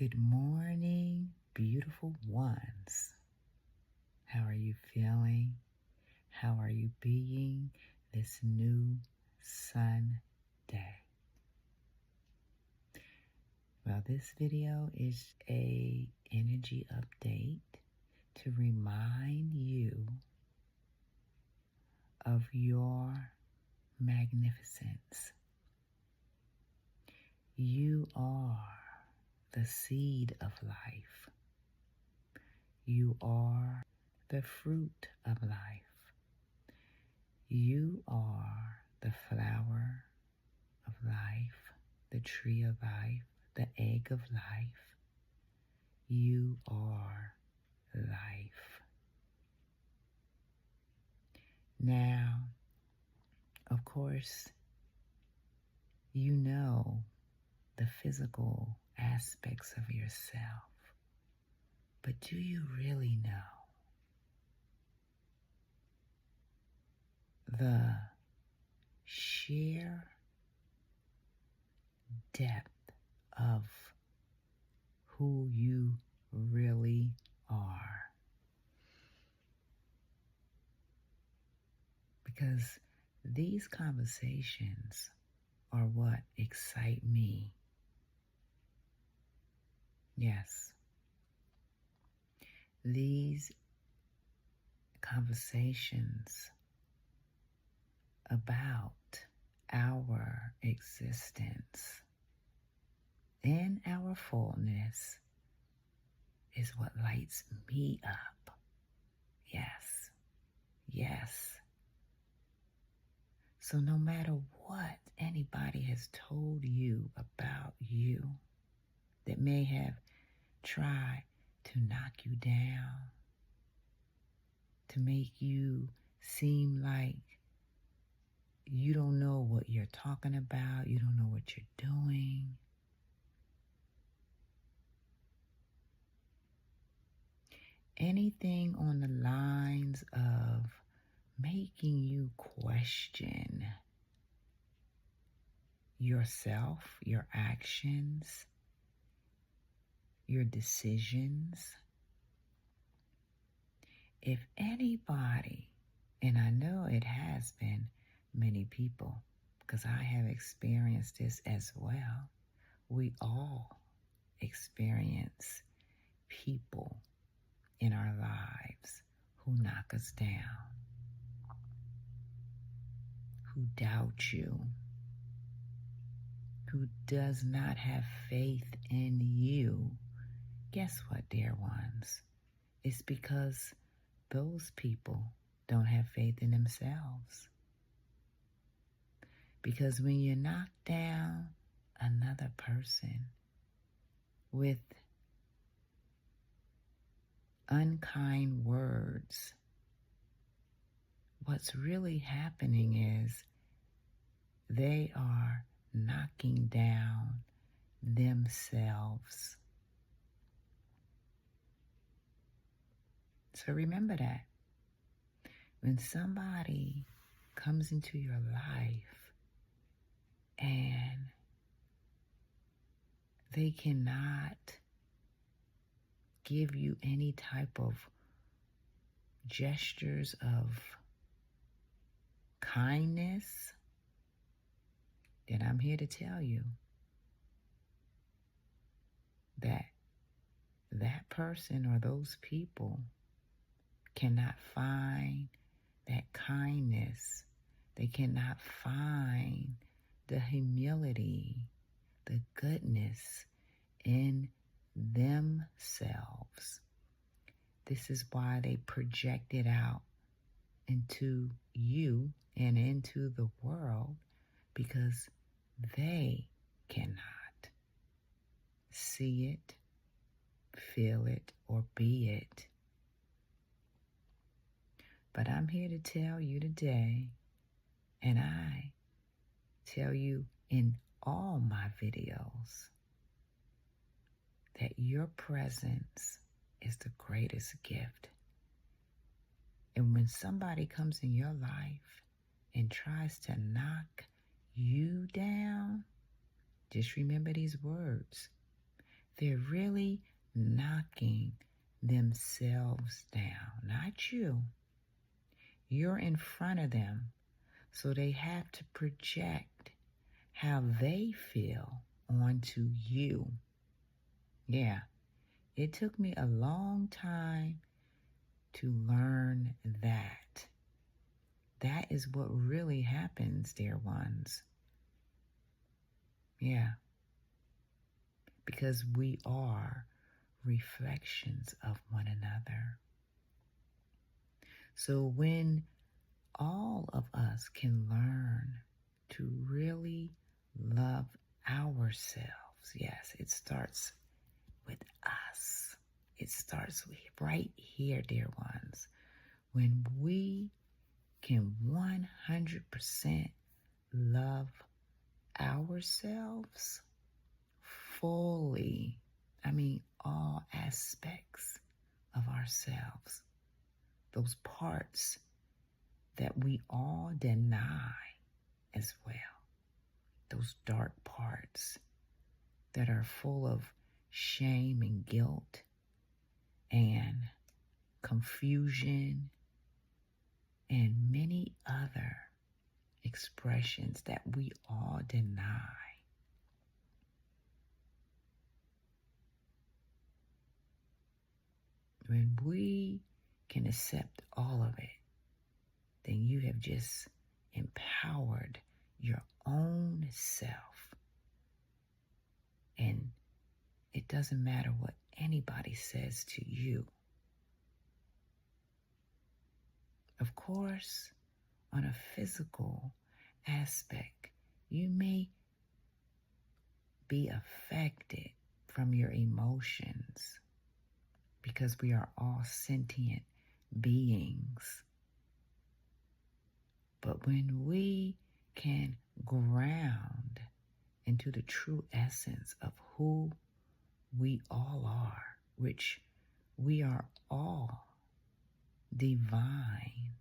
Good morning, beautiful ones. How are you feeling? How are you being this new sun day? Well, this video is a energy update to remind you of your magnificence. You are the seed of life. You are the fruit of life. You are the flower of life, the tree of life, the egg of life. You are life. Now, of course, you know the physical aspects of yourself, but do you really know the sheer depth of who you really are? Because these conversations are what excite me. Yes, these conversations about our existence in our fullness is what lights me up. Yes, yes. So no matter what anybody has told you about you that may have tried to knock you down, to make you seem like you don't know what you're talking about, you don't know what you're doing, anything on the lines of making you question yourself, your actions, your decisions. If anybody, and I know it has been many people, because I have experienced this as well, we all experience people in our lives who knock us down, who doubt you, who does not have faith in you. Guess what, dear ones? It's because those people don't have faith in themselves. Because when you knock down another person with unkind words, what's really happening is they are knocking down themselves. So remember that. When somebody comes into your life and they cannot give you any type of gestures of kindness, then I'm here to tell you that that person or those people cannot find that kindness. They cannot find the humility, the goodness in themselves. This is why they project it out into you and into the world, because they cannot see it, feel it, or be it. But I'm here to tell you today, and I tell you in all my videos, that your presence is the greatest gift. And when somebody comes in your life and tries to knock you down, just remember these words. they're really knocking themselves down, not you. You're in front of them, so they have to project how they feel onto you. Yeah, it took me a long time to learn that. That is what really happens, dear ones. Yeah, because we are reflections of one another. So when all of us can learn to really love ourselves, yes, it starts with us. It starts right here, dear ones. When we can 100% love ourselves fully, all aspects of ourselves, those parts that we all deny as well, those dark parts that are full of shame and guilt and confusion and many other expressions that we all deny. When we can accept all of it, then you have just empowered your own self. And it doesn't matter what anybody says to you. Of course, on a physical aspect, you may be affected from your emotions because we are all sentient beings. But when we can ground into the true essence of who we all are, which we are all divine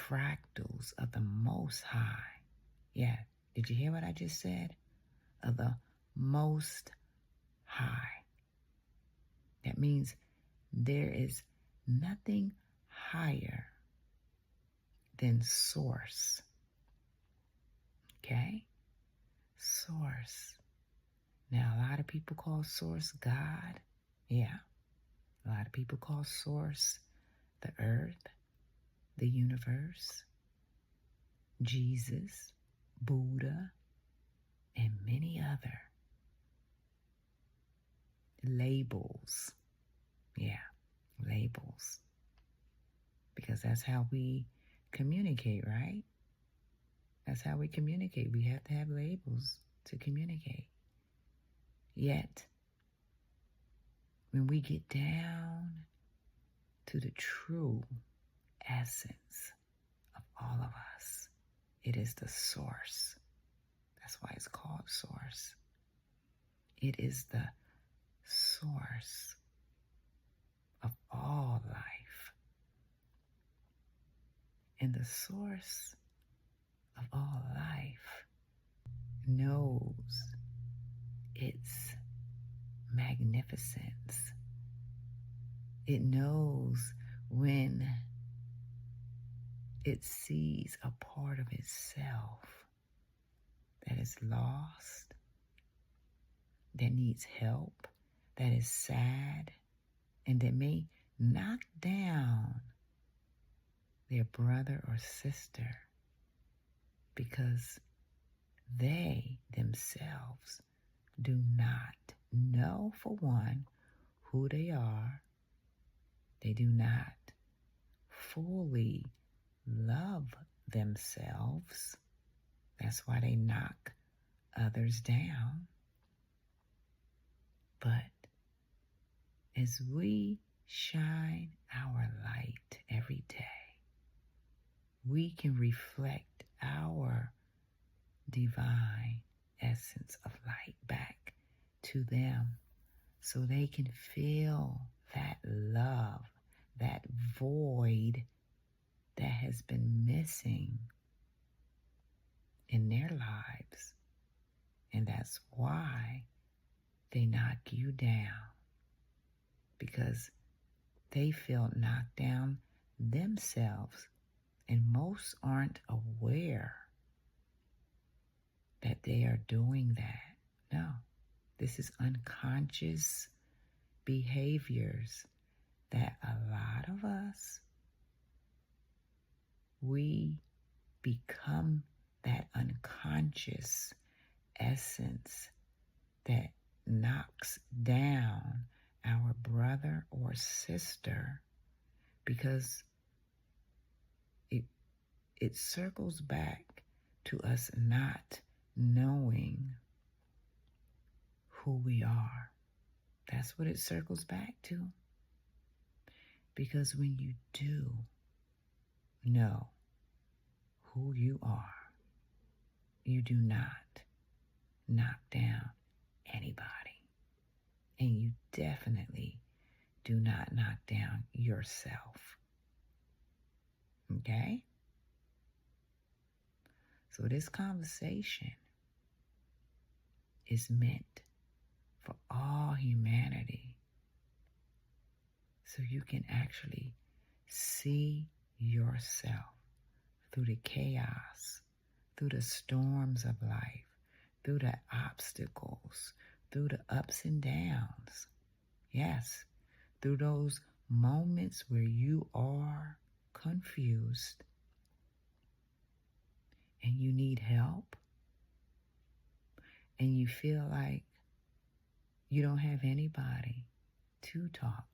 fractals of the Most High. Yeah, did you hear what I just said? Of the Most High. That means there is nothing higher than Source. Okay? Source. Now, a lot of people call Source God. Yeah. A lot of people call Source the earth, the universe, Jesus, Buddha, and many other labels. Yeah, labels. Because that's how we communicate, right? That's how we communicate. We have to have labels to communicate. Yet, when we get down to the true essence of all of us, it is the Source. That's why it's called Source. It is the source of all life. And the source of all life knows its magnificence. It knows when it sees a part of itself that is lost, that needs help, that is sad, and that may knock down their brother or sister because they themselves do not know, for one, who they are. They do not fully love themselves. That's why they knock others down. But as we shine our light every day, we can reflect our divine essence of light back to them so they can feel that love, that void that has been missing in their lives. And that's why They knock you down because they feel knocked down themselves, and most aren't aware that they are doing that. No, this is unconscious behaviors that a lot of us, we become that unconscious essence that knocks down our brother or sister because it circles back to us not knowing who we are. That's what it circles back to. Because when you do know who you are, you do not knock down anybody. And you definitely do not knock down yourself. Okay? So this conversation is meant for all humanity, so you can actually see yourself through the chaos, through the storms of life, through the obstacles, through the ups and downs. Yes, through those moments where you are confused and you need help and you feel like you don't have anybody to talk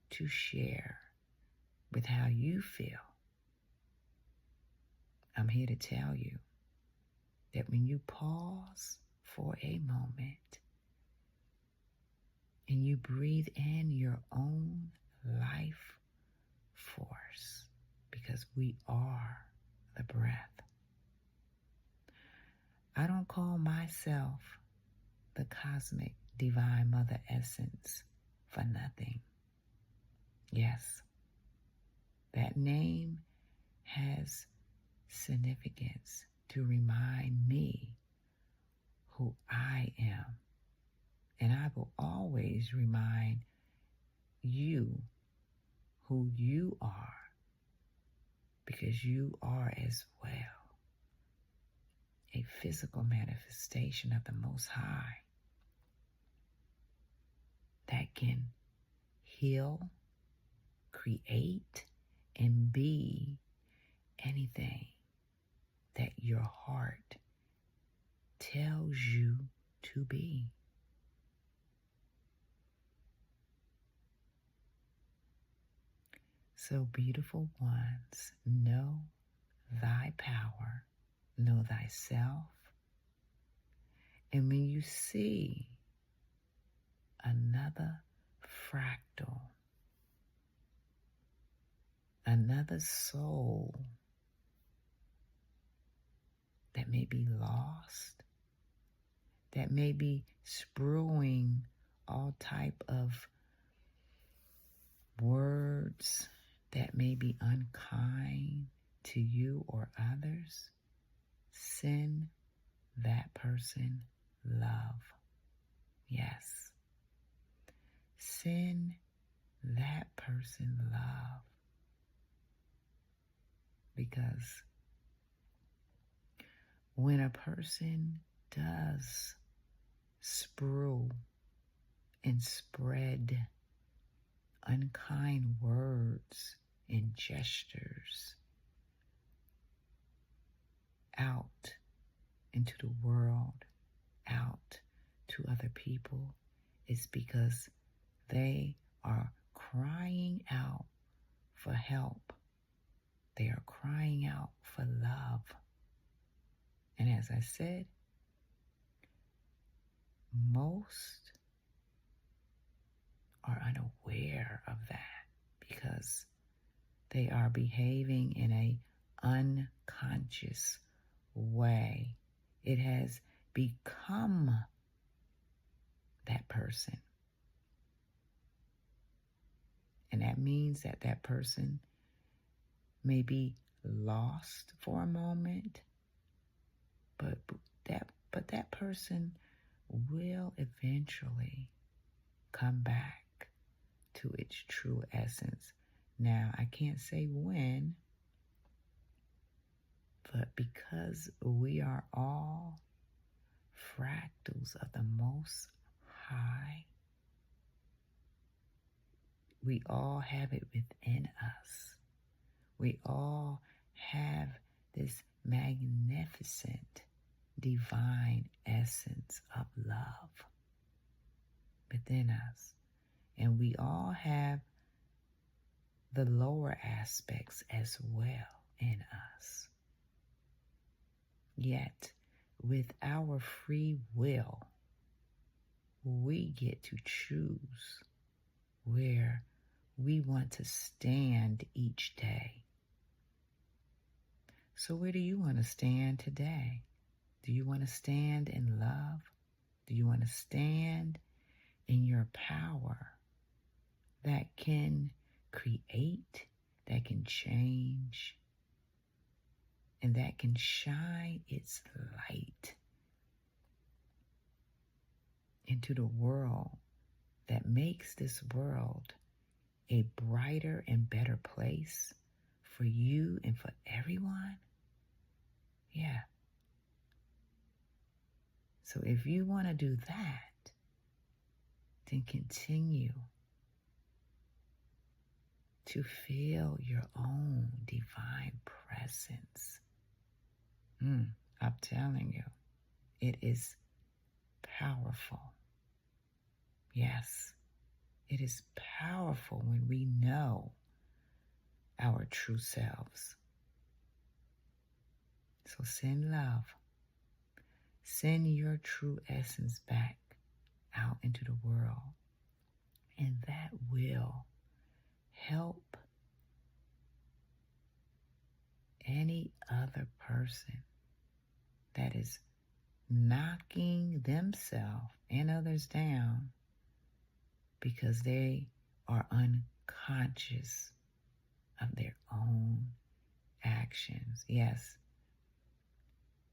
to share with how you feel. I'm here to tell you that when you pause for a moment and you breathe in your own life force, because we are the breath. I don't call myself the cosmic divine mother essence for nothing. Yes, that name has significance to remind me who I am. And I will always remind you who you are, because you are as well a physical manifestation of the Most High that can heal, create, and be anything that your heart tells you to be. So, beautiful ones, know thy power, know thyself. And when you see another fractal, another soul that may be lost, that may be spewing all type of words that may be unkind to you or others, send that person love. Yes. Send that person love. Because when a person does spew and spread unkind words and gestures out into the world, out to other people, it's because they are crying out for help. They are crying out for love. And as I said, most are unaware of that because they are behaving in a unconscious way. It has become that person. And that means that that person may be lost for a moment, but that person will eventually come back to its true essence. Now, I can't say when, but because we are all fractals of the Most High, we all have it within us. We all have this magnificent divine essence of love within us. And we all have the lower aspects as well in us. Yet, with our free will, we get to choose where we want to stand each day. So where do you want to stand today? Do you want to stand in love? Do you want to stand in your power that can create, that can change, and that can shine its light into the world that makes this world a brighter and better place for you and for everyone? Yeah. So if you want to do that, then continue to feel your own divine presence. I'm telling you, it is powerful. Yes, it is powerful when we know our true selves. So send love. Send your true essence back out into the world. And that will help any other person that is knocking themselves and others down because they are unconscious of their own actions. Yes,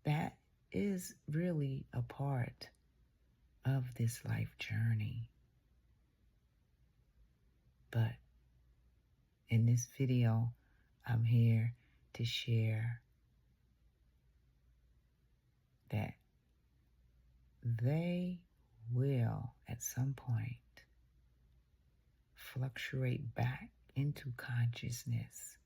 that is really a part of this life journey. But in this video, I'm here to share that they will, at some point, fluctuate back into consciousness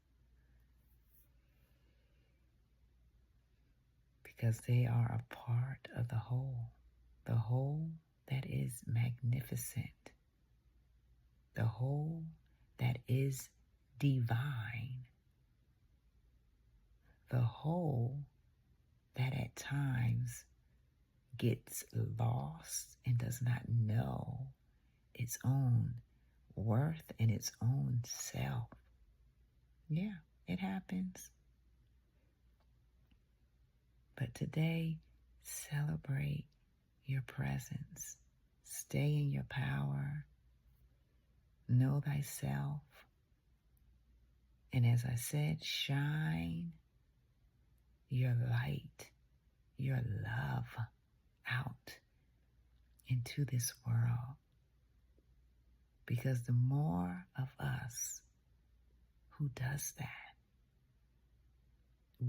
because they are a part of the whole that is magnificent, the whole that is divine, the whole that at times gets lost and does not know its own worth and its own self. Yeah, it happens. But today, celebrate your presence. Stay in your power. Know thyself. And as I said, shine your light, your love out into this world. Because the more of us who does that,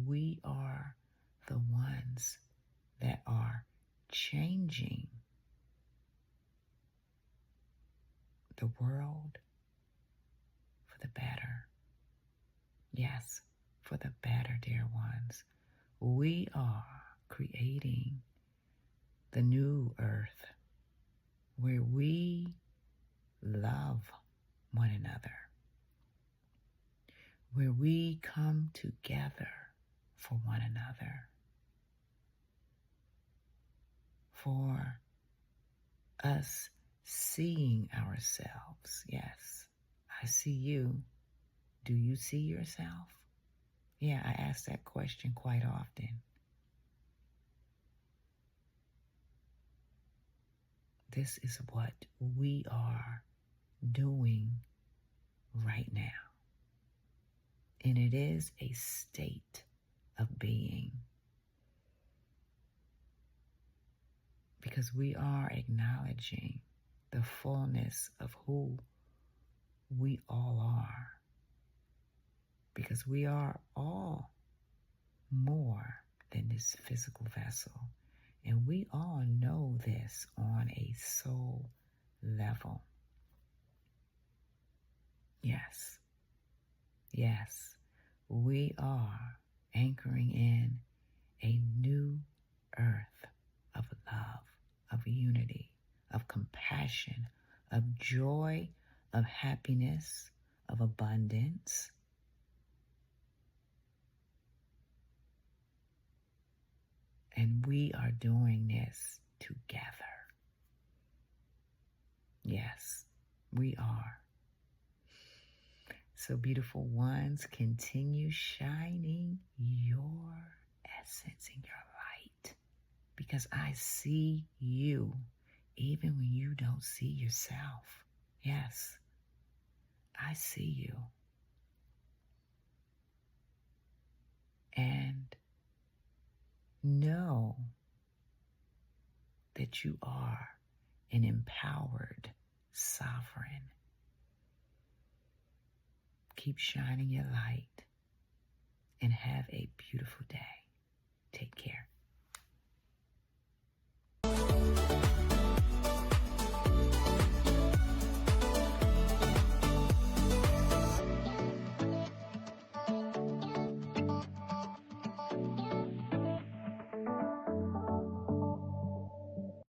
we are the ones that are changing the world for the better. Yes, for the better, dear ones. We are creating the new earth where we love one another, where we come together for one another, for us seeing ourselves. Yes, I see you. Do you see yourself? Yeah, I ask that question quite often. This is what we are doing right now. And it is a state of being. because we are acknowledging the fullness of who we all are, because we are all more than this physical vessel. And we all know this on a soul level. Yes, yes, we are anchoring in a new earth of love, of unity, of compassion, of joy, of happiness, of abundance. And we are doing this together. Yes, we are. So, beautiful ones, continue shining your essence in your light, because I see you even when you don't see yourself. Yes, I see you. And know that you are an empowered sovereign. Keep shining your light and have a beautiful day. Take care.